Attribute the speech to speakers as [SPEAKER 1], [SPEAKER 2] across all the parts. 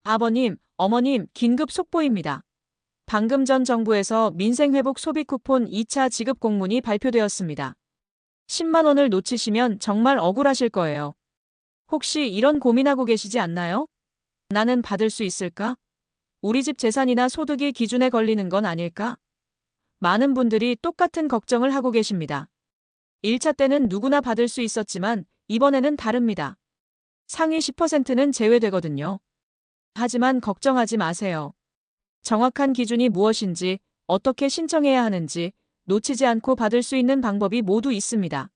[SPEAKER 1] 아버님, 어머님, 긴급 속보입니다. 방금 전 정부에서 민생회복 소비 쿠폰 2차 지급 공문이 발표되었습니다. 10만 원을 놓치시면 정말 억울하실 거예요. 혹시 이런 고민하고 계시지 않나요? 나는 받을 수 있을까? 우리 집 재산이나 소득이 기준에 걸리는 건 아닐까? 많은 분들이 똑같은 걱정을 하고 계십니다. 1차 때는 누구나 받을 수 있었지만 이번에는 다릅니다. 상위 10%는 제외되거든요. 하지만 걱정하지 마세요. 정확한 기준이 무엇인지, 어떻게 신청해야 하는지, 놓치지 않고 받을 수 있는 방법이 모두 있습니다.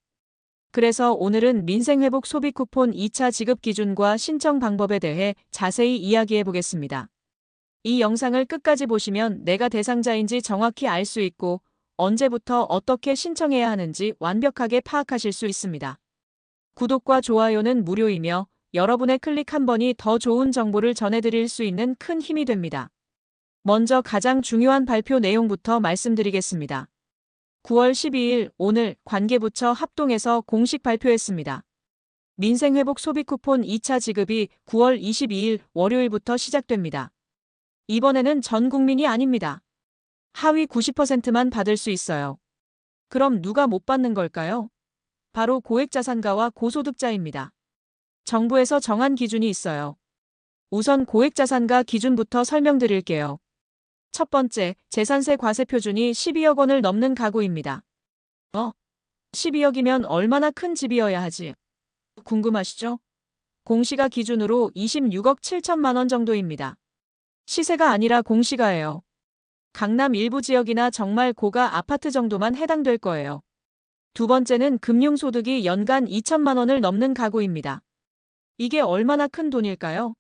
[SPEAKER 1] 그래서 오늘은 민생회복 소비 쿠폰 2차 지급 기준과 신청 방법에 대해 자세히 이야기해 보겠습니다. 이 영상을 끝까지 보시면 내가 대상자인지 정확히 알 수 있고 언제부터 어떻게 신청해야 하는지 완벽하게 파악하실 수 있습니다. 구독과 좋아요는 무료이며 여러분의 클릭 한 번이 더 좋은 정보를 전해드릴 수 있는 큰 힘이 됩니다. 먼저 가장 중요한 발표 내용부터 말씀드리겠습니다. 9월 12일 오늘 관계부처 합동해서 공식 발표했습니다. 민생회복 소비 쿠폰 2차 지급이 9월 22일 월요일부터 시작됩니다. 이번에는 전 국민이 아닙니다. 하위 90%만 받을 수 있어요. 그럼 누가 못 받는 걸까요? 바로 고액자산가와 고소득자입니다. 정부에서 정한 기준이 있어요. 우선 고액자산가 기준부터 설명드릴게요. 첫 번째, 재산세 과세 표준이 12억 원을 넘는 가구입니다. 12억이면 얼마나 큰 집이어야 하지? 궁금하시죠? 공시가 기준으로 26억 7천만 원 정도입니다. 시세가 아니라 공시가예요. 강남 일부 지역이나 정말 고가 아파트 정도만 해당될 거예요. 두 번째는 금융소득이 연간 2천만 원을 넘는 가구입니다. 이게 얼마나 큰 돈일까요?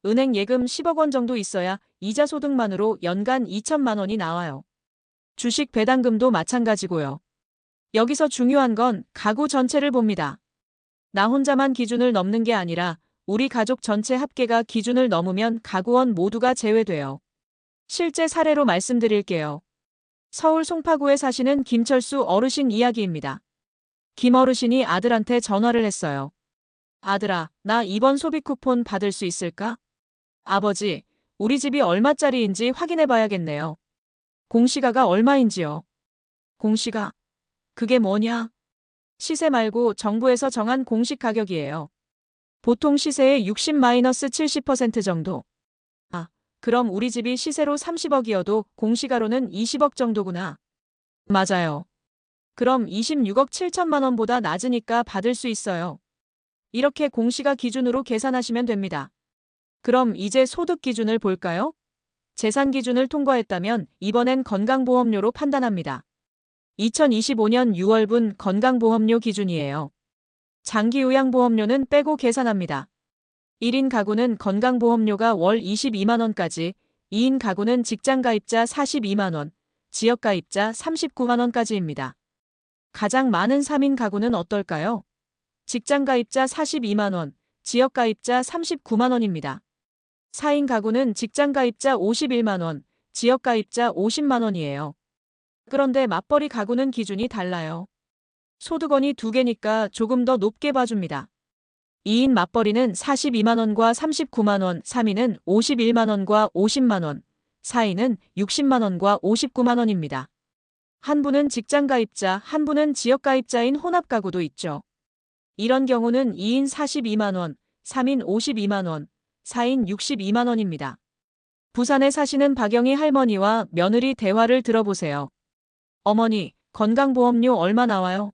[SPEAKER 1] 은행 예금 10억 원 정도 있어야 이자 소득만으로 연간 2천만 원이 나와요. 주식 배당금도 마찬가지고요. 여기서 중요한 건 가구 전체를 봅니다. 나 혼자만 기준을 넘는 게 아니라 우리 가족 전체 합계가 기준을 넘으면 가구원 모두가 제외돼요. 실제 사례로 말씀드릴게요. 서울 송파구에 사시는 김철수 어르신 이야기입니다. 김 어르신이 아들한테 전화를 했어요. 아들아, 나 이번 소비 쿠폰 받을 수 있을까? 아버지, 우리 집이 얼마짜리인지 확인해 봐야겠네요. 공시가가 얼마인지요? 공시가? 그게 뭐냐? 시세 말고 정부에서 정한 공식 가격이에요. 보통 시세의 60-70% 정도. 그럼 우리 집이 시세로 30억이어도 공시가로는 20억 정도구나. 맞아요. 그럼 26억 7천만 원보다 낮으니까 받을 수 있어요. 이렇게 공시가 기준으로 계산하시면 됩니다. 그럼 이제 소득 기준을 볼까요? 재산 기준을 통과했다면 이번엔 건강보험료로 판단합니다. 2025년 6월분 건강보험료 기준이에요. 장기요양보험료는 빼고 계산합니다. 1인 가구는 건강보험료가 월 22만 원까지, 2인 가구는 직장가입자 42만 원, 지역가입자 39만 원까지입니다. 가장 많은 3인 가구는 어떨까요? 직장가입자 42만 원, 지역가입자 39만 원입니다. 4인 가구는 직장가입자 51만 원, 지역가입자 50만 원이에요. 그런데 맞벌이 가구는 기준이 달라요. 소득원이 2개니까 조금 더 높게 봐줍니다. 2인 맞벌이는 42만 원과 39만 원, 3인은 51만 원과 50만 원, 4인은 60만 원과 59만 원입니다. 한 분은 직장가입자, 한 분은 지역가입자인 혼합가구도 있죠. 이런 경우는 2인 42만 원, 3인 52만 원, 4인 62만 원입니다. 부산에 사시는 박영희 할머니와 며느리 대화를 들어보세요. 어머니, 건강보험료 얼마 나와요?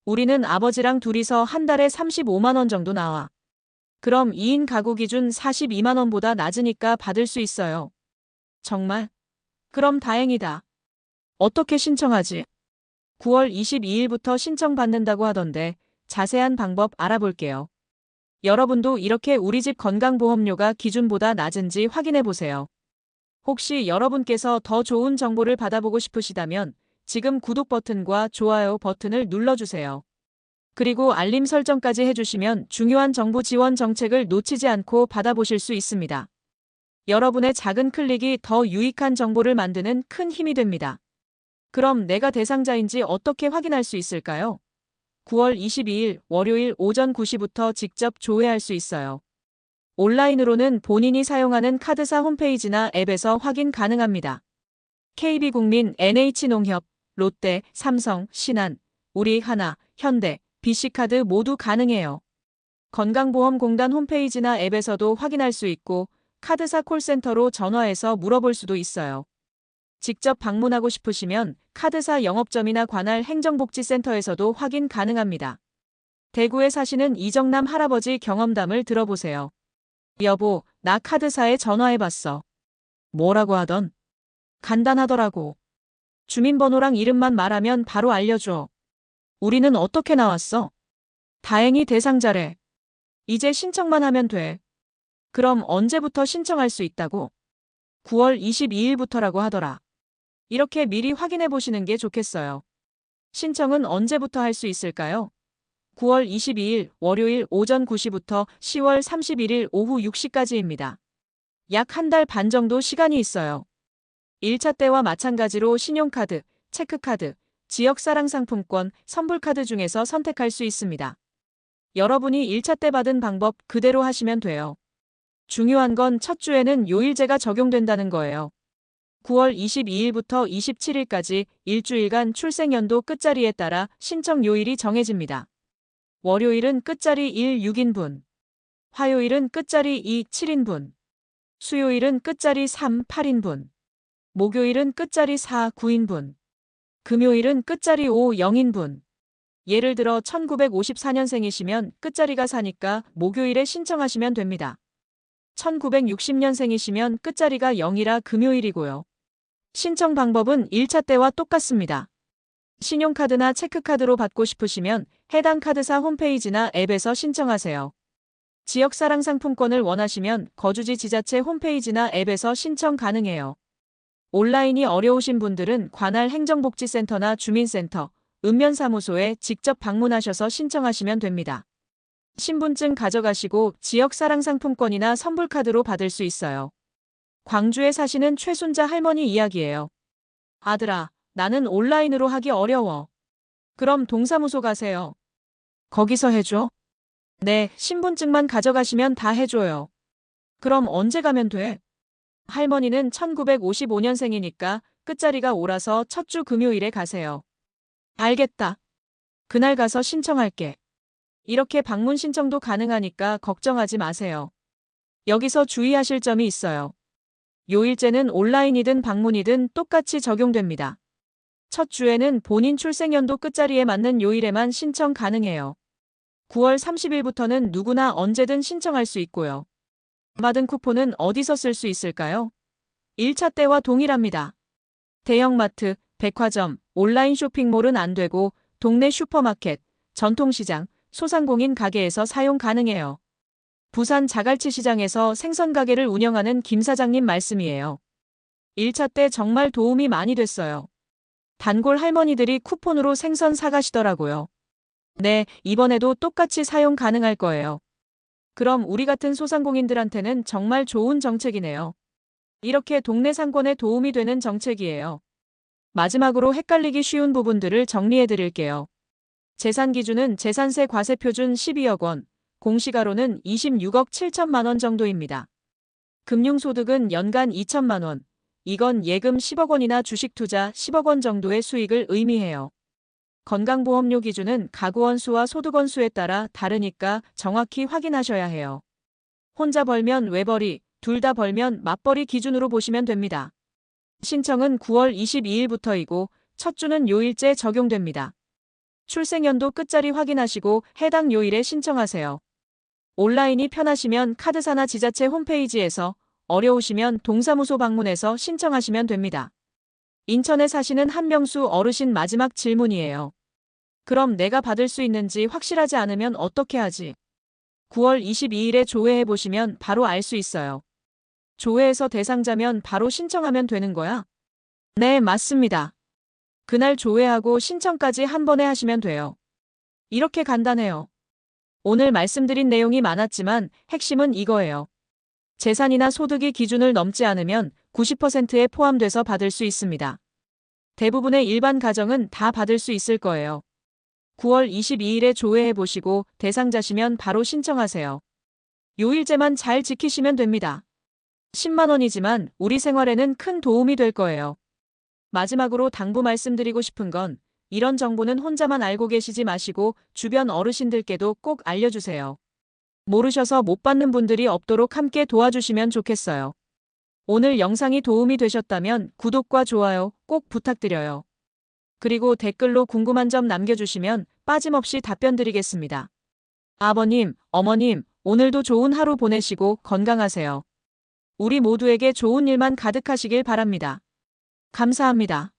[SPEAKER 1] 우리는 아버지랑 둘이서 한 달에 35만 원 정도 나와. 그럼 2인 가구 기준 42만 원보다 낮으니까 받을 수 있어요. 정말? 그럼 다행이다. 어떻게 신청하지? 9월 22일부터 신청받는다고 하던데 자세한 방법 알아볼게요. 여러분도 이렇게 우리 집 건강보험료가 기준보다 낮은지 확인해 보세요. 혹시 여러분께서 더 좋은 정보를 받아보고 싶으시다면 지금 구독 버튼과 좋아요 버튼을 눌러주세요. 그리고 알림 설정까지 해주시면 중요한 정부 지원 정책을 놓치지 않고 받아보실 수 있습니다. 여러분의 작은 클릭이 더 유익한 정보를 만드는 큰 힘이 됩니다. 그럼 내가 대상자인지 어떻게 확인할 수 있을까요? 9월 22일 월요일 오전 9시부터 직접 조회할 수 있어요. 온라인으로는 본인이 사용하는 카드사 홈페이지나 앱에서 확인 가능합니다. KB국민, NH농협, 롯데, 삼성, 신한, 우리하나, 현대, BC카드 모두 가능해요. 건강보험공단 홈페이지나 앱에서도 확인할 수 있고 카드사 콜센터로 전화해서 물어볼 수도 있어요. 직접 방문하고 싶으시면 카드사 영업점이나 관할 행정복지센터에서도 확인 가능합니다. 대구에 사시는 이정남 할아버지 경험담을 들어보세요. 여보, 나 카드사에 전화해봤어. 뭐라고 하던? 간단하더라고. 주민번호랑 이름만 말하면 바로 알려줘. 우리는 어떻게 나왔어? 다행히 대상자래. 이제 신청만 하면 돼. 그럼 언제부터 신청할 수 있다고? 9월 22일부터라고 하더라. 이렇게 미리 확인해 보시는 게 좋겠어요. 신청은 언제부터 할 수 있을까요? 9월 22일 월요일 오전 9시부터 10월 31일 오후 6시까지입니다. 약 한 달 반 정도 시간이 있어요. 1차 때와 마찬가지로 신용카드, 체크카드, 지역사랑상품권, 선불카드 중에서 선택할 수 있습니다. 여러분이 1차 때 받은 방법 그대로 하시면 돼요. 중요한 건 첫 주에는 요일제가 적용된다는 거예요. 9월 22일부터 27일까지 일주일간 출생연도 끝자리에 따라 신청 요일이 정해집니다. 월요일은 끝자리 1, 6인분, 화요일은 끝자리 2, 7인분, 수요일은 끝자리 3, 8인분, 목요일은 끝자리 4, 9인분, 금요일은 끝자리 5, 0인분. 예를 들어 1954년생이시면 끝자리가 4니까 목요일에 신청하시면 됩니다. 1960년생이시면 끝자리가 0이라 금요일이고요. 신청 방법은 1차 때와 똑같습니다. 신용카드나 체크카드로 받고 싶으시면 해당 카드사 홈페이지나 앱에서 신청하세요. 지역사랑상품권을 원하시면 거주지 지자체 홈페이지나 앱에서 신청 가능해요. 온라인이 어려우신 분들은 관할 행정복지센터나 주민센터, 읍면사무소에 직접 방문하셔서 신청하시면 됩니다. 신분증 가져가시고 지역사랑상품권이나 선불카드로 받을 수 있어요. 광주에 사시는 최순자 할머니 이야기예요. 아들아, 나는 온라인으로 하기 어려워. 그럼 동사무소 가세요. 거기서 해줘? 네, 신분증만 가져가시면 다 해줘요. 그럼 언제 가면 돼? 할머니는 1955년생이니까 끝자리가 5라서 첫 주 금요일에 가세요. 알겠다. 그날 가서 신청할게. 이렇게 방문 신청도 가능하니까 걱정하지 마세요. 여기서 주의하실 점이 있어요. 요일제는 온라인이든 방문이든 똑같이 적용됩니다. 첫 주에는 본인 출생연도 끝자리에 맞는 요일에만 신청 가능해요. 9월 30일부터는 누구나 언제든 신청할 수 있고요. 받은 쿠폰은 어디서 쓸 수 있을까요? 1차 때와 동일합니다. 대형마트, 백화점, 온라인 쇼핑몰은 안 되고 동네 슈퍼마켓, 전통시장, 소상공인 가게에서 사용 가능해요. 부산 자갈치 시장에서 생선 가게를 운영하는 김 사장님 말씀이에요. 1차 때 정말 도움이 많이 됐어요. 단골 할머니들이 쿠폰으로 생선 사가시더라고요. 네, 이번에도 똑같이 사용 가능할 거예요. 그럼 우리 같은 소상공인들한테는 정말 좋은 정책이네요. 이렇게 동네 상권에 도움이 되는 정책이에요. 마지막으로 헷갈리기 쉬운 부분들을 정리해 드릴게요. 재산 기준은 재산세 과세표준 12억 원, 공시가로는 26억 7천만 원 정도입니다. 금융소득은 연간 2천만 원, 이건 예금 10억 원이나 주식 투자 10억 원 정도의 수익을 의미해요. 건강보험료 기준은 가구원 수와 소득원 수에 따라 다르니까 정확히 확인하셔야 해요. 혼자 벌면 외벌이, 둘 다 벌면 맞벌이 기준으로 보시면 됩니다. 신청은 9월 22일부터이고 첫 주는 요일제 적용됩니다. 출생연도 끝자리 확인하시고 해당 요일에 신청하세요. 온라인이 편하시면 카드사나 지자체 홈페이지에서, 어려우시면 동사무소 방문해서 신청하시면 됩니다. 인천에 사시는 한명수 어르신 마지막 질문이에요. 그럼 내가 받을 수 있는지 확실하지 않으면 어떻게 하지? 9월 22일에 조회해 보시면 바로 알 수 있어요. 조회해서 대상자면 바로 신청하면 되는 거야? 네, 맞습니다. 그날 조회하고 신청까지 한 번에 하시면 돼요. 이렇게 간단해요. 오늘 말씀드린 내용이 많았지만 핵심은 이거예요. 재산이나 소득이 기준을 넘지 않으면 90%에 포함돼서 받을 수 있습니다. 대부분의 일반 가정은 다 받을 수 있을 거예요. 9월 22일에 조회해 보시고 대상자시면 바로 신청하세요. 요일제만 잘 지키시면 됩니다. 10만 원이지만 우리 생활에는 큰 도움이 될 거예요. 마지막으로 당부 말씀드리고 싶은 건 이런 정보는 혼자만 알고 계시지 마시고 주변 어르신들께도 꼭 알려주세요. 모르셔서 못 받는 분들이 없도록 함께 도와주시면 좋겠어요. 오늘 영상이 도움이 되셨다면 구독과 좋아요 꼭 부탁드려요. 그리고 댓글로 궁금한 점 남겨주시면 빠짐없이 답변 드리겠습니다. 아버님, 어머님, 오늘도 좋은 하루 보내시고 건강하세요. 우리 모두에게 좋은 일만 가득하시길 바랍니다. 감사합니다.